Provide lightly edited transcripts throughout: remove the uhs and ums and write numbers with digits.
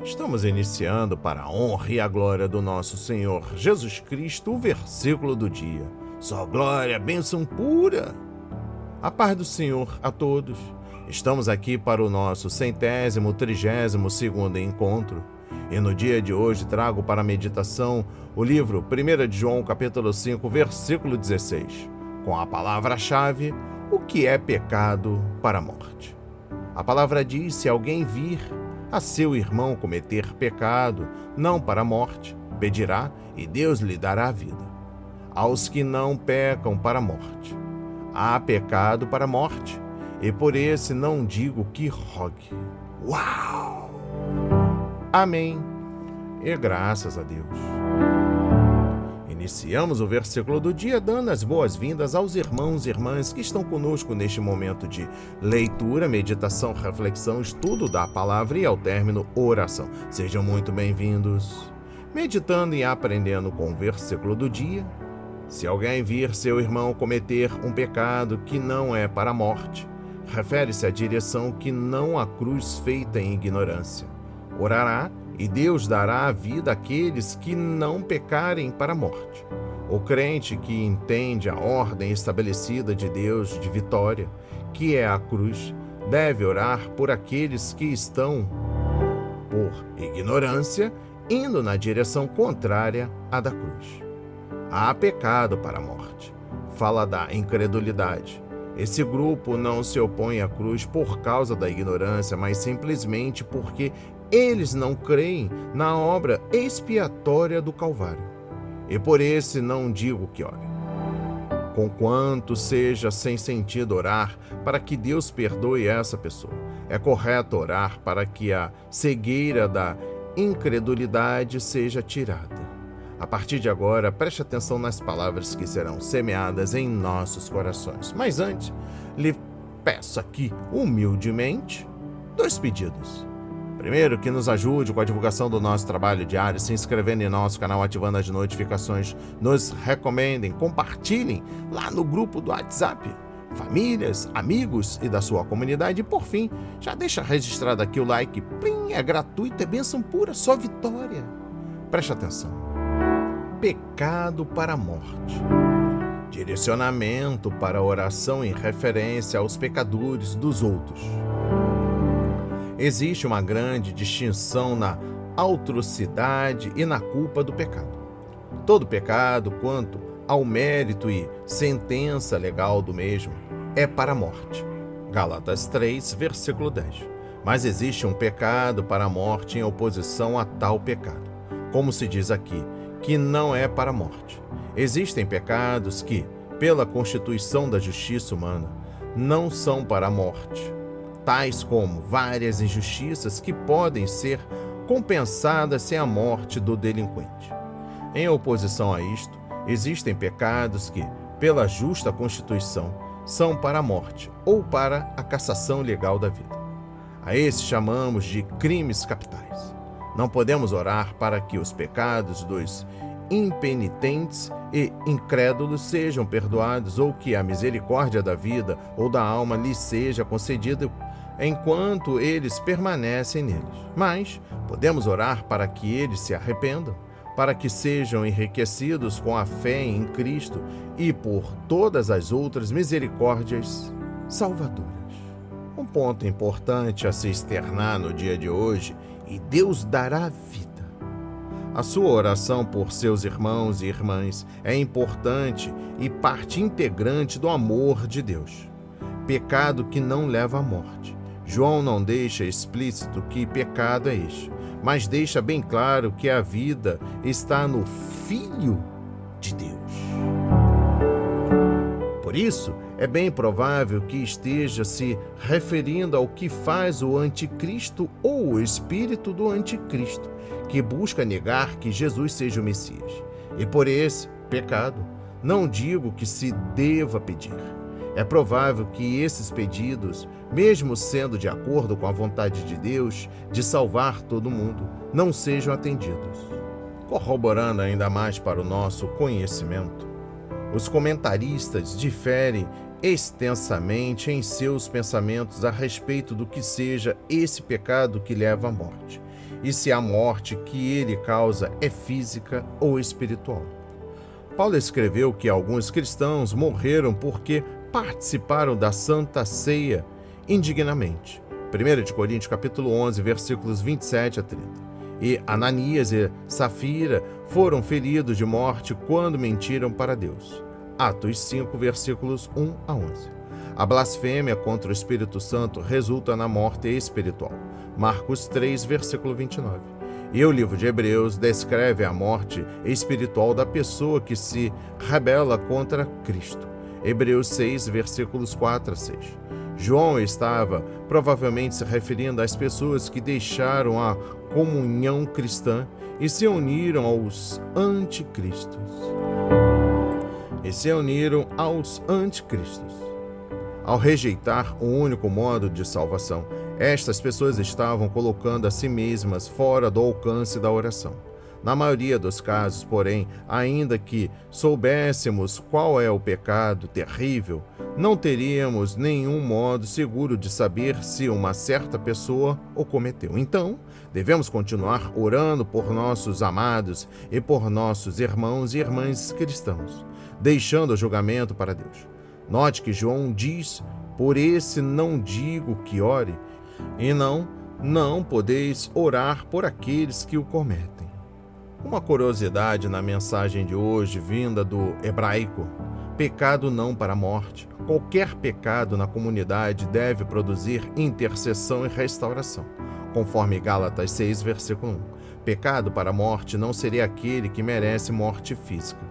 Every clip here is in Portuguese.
Estamos iniciando para a honra e a glória do nosso Senhor Jesus Cristo o versículo do dia. Só glória, bênção pura. A paz do Senhor a todos. Estamos aqui para o nosso 132º encontro. E no dia de hoje trago para a meditação o livro 1 de João, capítulo 5, versículo 16, com a palavra-chave, o que é pecado para a morte. A palavra diz: se alguém vir a seu irmão cometer pecado, não para a morte, pedirá e Deus lhe dará a vida. Aos que não pecam para a morte, há pecado para a morte, e por esse não digo que rogue. Uau! Amém. E graças a Deus. Iniciamos o versículo do dia dando as boas-vindas aos irmãos e irmãs que estão conosco neste momento de leitura, meditação, reflexão, estudo da palavra e, ao término, oração. Sejam muito bem-vindos. Meditando e aprendendo com o versículo do dia. Se alguém vir seu irmão cometer um pecado que não é para a morte, refere-se à direção que não à cruz feita em ignorância. Orará e Deus dará a vida àqueles que não pecarem para a morte. O crente que entende a ordem estabelecida de Deus de vitória, que é a cruz, deve orar por aqueles que estão, por ignorância, indo na direção contrária à da cruz. Há pecado para a morte. Fala da incredulidade. Esse grupo não se opõe à cruz por causa da ignorância, mas simplesmente porque eles não creem na obra expiatória do Calvário. E por esse não digo que ore. Conquanto seja sem sentido orar para que Deus perdoe essa pessoa, é correto orar para que a cegueira da incredulidade seja tirada. A partir de agora, preste atenção nas palavras que serão semeadas em nossos corações. Mas antes, lhe peço aqui, humildemente, 2 pedidos. Primeiro, que nos ajude com a divulgação do nosso trabalho diário, se inscrevendo em nosso canal, ativando as notificações, nos recomendem, compartilhem lá no grupo do WhatsApp, famílias, amigos e da sua comunidade. E por fim, já deixa registrado aqui o like, plim, é gratuito, é bênção pura, só vitória. Preste atenção. Pecado para a morte. Direcionamento para a oração em referência aos pecadores dos outros. Existe uma grande distinção na atrocidade e na culpa do pecado. Todo pecado, quanto ao mérito e sentença legal do mesmo, é para a morte. Gálatas 3, versículo 10. Mas existe um pecado para a morte em oposição a tal pecado. Como se diz aqui, que não é para a morte. Existem pecados que, pela constituição da justiça humana, não são para a morte, tais como várias injustiças que podem ser compensadas sem a morte do delinquente. Em oposição a isto, existem pecados que, pela justa constituição, são para a morte ou para a cassação legal da vida. A esses chamamos de crimes capitais. Não podemos orar para que os pecados dos impenitentes e incrédulos sejam perdoados ou que a misericórdia da vida ou da alma lhes seja concedida enquanto eles permanecem neles. Mas podemos orar para que eles se arrependam, para que sejam enriquecidos com a fé em Cristo e por todas as outras misericórdias salvadoras. Um ponto importante a se externar no dia de hoje: e Deus dará vida. A sua oração por seus irmãos e irmãs é importante e parte integrante do amor de Deus. Pecado que não leva à morte. João não deixa explícito que pecado é este, mas deixa bem claro que a vida está no Filho de Deus. Por isso, é bem provável que esteja se referindo ao que faz o anticristo ou o espírito do anticristo, que busca negar que Jesus seja o Messias. E por esse pecado, não digo que se deva pedir. É provável que esses pedidos, mesmo sendo de acordo com a vontade de Deus de salvar todo mundo, não sejam atendidos. Corroborando ainda mais para o nosso conhecimento, os comentaristas diferem extensamente em seus pensamentos a respeito do que seja esse pecado que leva à morte. e se a morte que ele causa é física ou espiritual. Paulo escreveu que alguns cristãos morreram porque participaram da Santa Ceia indignamente. 1 Coríntios capítulo 11, versículos 27 a 30. E Ananias e Safira foram feridos de morte quando mentiram para Deus. Atos 5, versículos 1 a 11. A blasfêmia contra o Espírito Santo resulta na morte espiritual. Marcos 3, versículo 29. E o livro de Hebreus descreve a morte espiritual da pessoa que se rebela contra Cristo. Hebreus 6, versículos 4 a 6. João estava provavelmente se referindo às pessoas que deixaram a comunhão cristã e se uniram aos anticristos. Ao rejeitar o único modo de salvação, estas pessoas estavam colocando a si mesmas fora do alcance da oração. Na maioria dos casos, porém, ainda que soubéssemos qual é o pecado terrível, não teríamos nenhum modo seguro de saber se uma certa pessoa o cometeu. Então, devemos continuar orando por nossos amados e por nossos irmãos e irmãs cristãos, deixando o julgamento para Deus. Note que João diz: por esse não digo que ore, e não podeis orar por aqueles que o cometem. Uma curiosidade na mensagem de hoje, vinda do hebraico: pecado não para a morte. Qualquer pecado na comunidade deve produzir intercessão e restauração, conforme Gálatas 6, versículo 1. Pecado para a morte não seria aquele que merece morte física,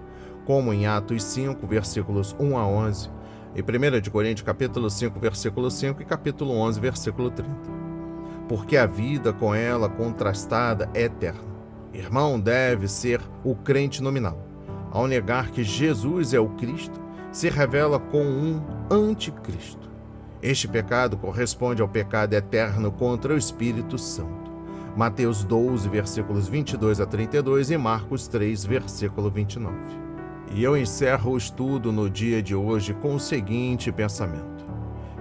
como em Atos 5, versículos 1 a 11, e 1 Coríntios capítulo 5, versículo 5 e capítulo 11, versículo 30. Porque a vida com ela contrastada é eterna. Irmão deve ser o crente nominal. Ao negar que Jesus é o Cristo, se revela com um anticristo. Este pecado corresponde ao pecado eterno contra o Espírito Santo. Mateus 12, versículos 22 a 32 e Marcos 3, versículo 29. E eu encerro o estudo no dia de hoje com o seguinte pensamento.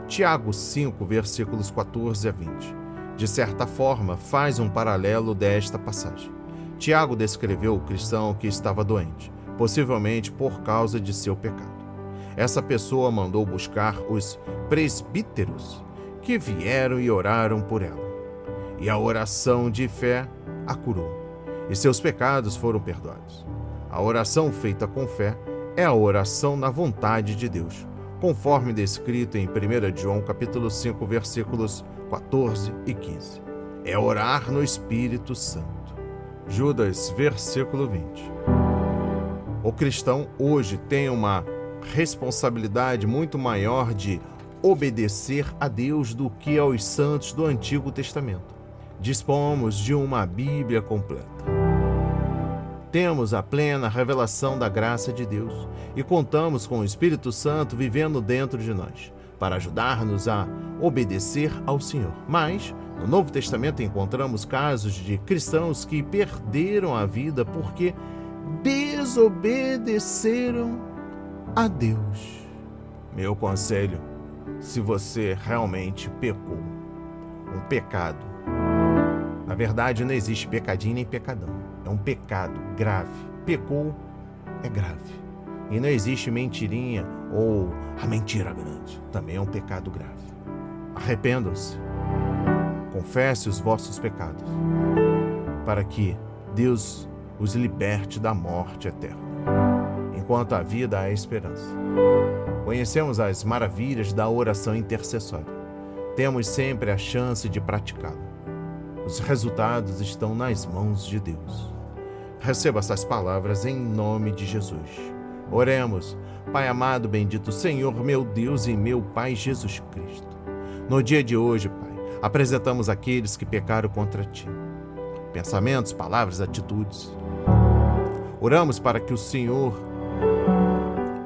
Tiago 5, versículos 14 a 20. De certa forma, faz um paralelo desta passagem. Tiago descreveu o cristão que estava doente, possivelmente por causa de seu pecado. Essa pessoa mandou buscar os presbíteros, que vieram e oraram por ela. E a oração de fé a curou, e seus pecados foram perdoados. A oração feita com fé é a oração na vontade de Deus, conforme descrito em 1 João capítulo 5, versículos 14 e 15. É orar no Espírito Santo. Judas, versículo 20. O cristão hoje tem uma responsabilidade muito maior de obedecer a Deus do que aos santos do Antigo Testamento. Dispomos de uma Bíblia completa. Temos a plena revelação da graça de Deus e contamos com o Espírito Santo vivendo dentro de nós, para ajudar-nos a obedecer ao Senhor. Mas, no Novo Testamento encontramos casos de cristãos que perderam a vida porque desobedeceram a Deus. Meu conselho, se você realmente pecou, um pecado, na verdade não existe pecadinho nem pecadão, é um pecado grave. Pecou é grave. E não existe mentirinha ou a mentira grande, também é um pecado grave. Arrependam-se. Confesse os vossos pecados, para que Deus os liberte da morte eterna. Enquanto há vida, há esperança. Conhecemos as maravilhas da oração intercessória. Temos sempre a chance de praticá-la. Os resultados estão nas mãos de Deus. Receba essas palavras em nome de Jesus. Oremos. Pai amado, bendito Senhor, meu Deus e meu Pai Jesus Cristo. No dia de hoje, Pai, apresentamos aqueles que pecaram contra Ti. Pensamentos, palavras, atitudes. Oramos para que o Senhor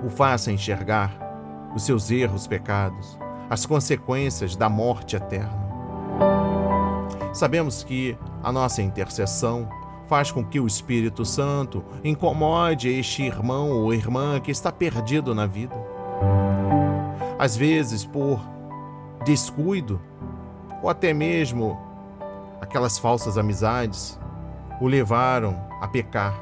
o faça enxergar os seus erros, pecados, as consequências da morte eterna. Sabemos que a nossa intercessão faz com que o Espírito Santo incomode este irmão ou irmã que está perdido na vida. Às vezes, por descuido, ou até mesmo aquelas falsas amizades o levaram a pecar.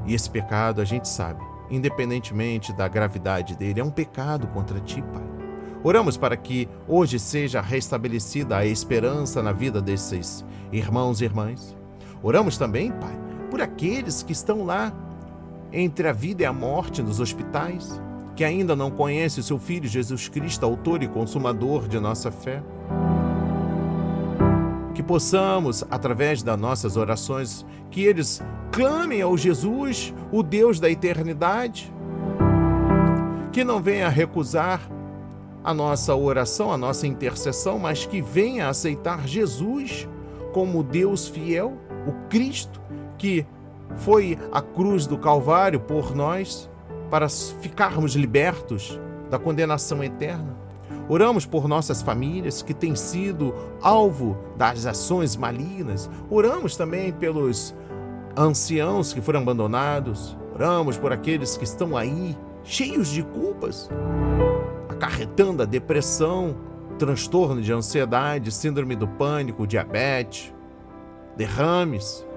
E esse pecado, a gente sabe, independentemente da gravidade dele, é um pecado contra ti, Pai. Oramos para que hoje seja restabelecida a esperança na vida desses irmãos e irmãs. Oramos também, Pai, por aqueles que estão lá entre a vida e a morte nos hospitais, que ainda não conhecem o seu Filho Jesus Cristo, autor e consumador de nossa fé. Que possamos, através das nossas orações, que eles clamem ao Jesus, o Deus da eternidade, que não venha recusar a nossa oração, a nossa intercessão, mas que venha aceitar Jesus como Deus fiel, o Cristo, que foi à cruz do Calvário por nós, para ficarmos libertos da condenação eterna. Oramos por nossas famílias que têm sido alvo das ações malignas. Oramos também pelos anciãos que foram abandonados. Oramos por aqueles que estão aí cheios de culpas, acarretando a depressão, transtorno de ansiedade, síndrome do pânico, diabetes, derrames.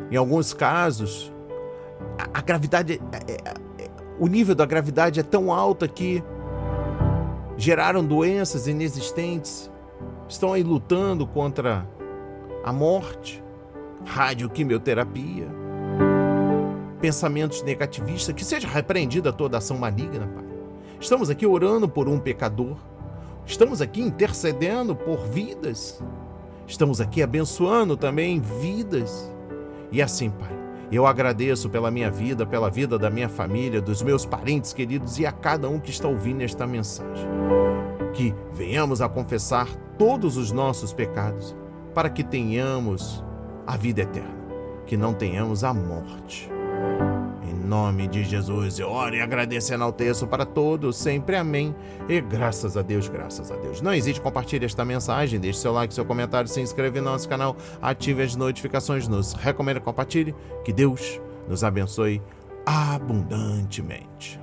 Em alguns casos, a gravidade, o nível da gravidade é tão alta que geraram doenças inexistentes, estão aí lutando contra a morte, radioquimioterapia, pensamentos negativistas, que seja repreendida toda ação maligna, Pai. Estamos aqui orando por um pecador, estamos aqui intercedendo por vidas, estamos aqui abençoando também vidas. E assim, Pai, eu agradeço pela minha vida, pela vida da minha família, dos meus parentes queridos e a cada um que está ouvindo esta mensagem. Que venhamos a confessar todos os nossos pecados, para que tenhamos a vida eterna, que não tenhamos a morte. Em nome de Jesus, eu oro e agradeço e enalteço para todos, sempre amém. E graças a Deus, graças a Deus. Não hesite, compartilhe esta mensagem, deixe seu like, seu comentário, se inscreva no nosso canal, ative as notificações, nos recomenda, compartilhe. Que Deus nos abençoe abundantemente.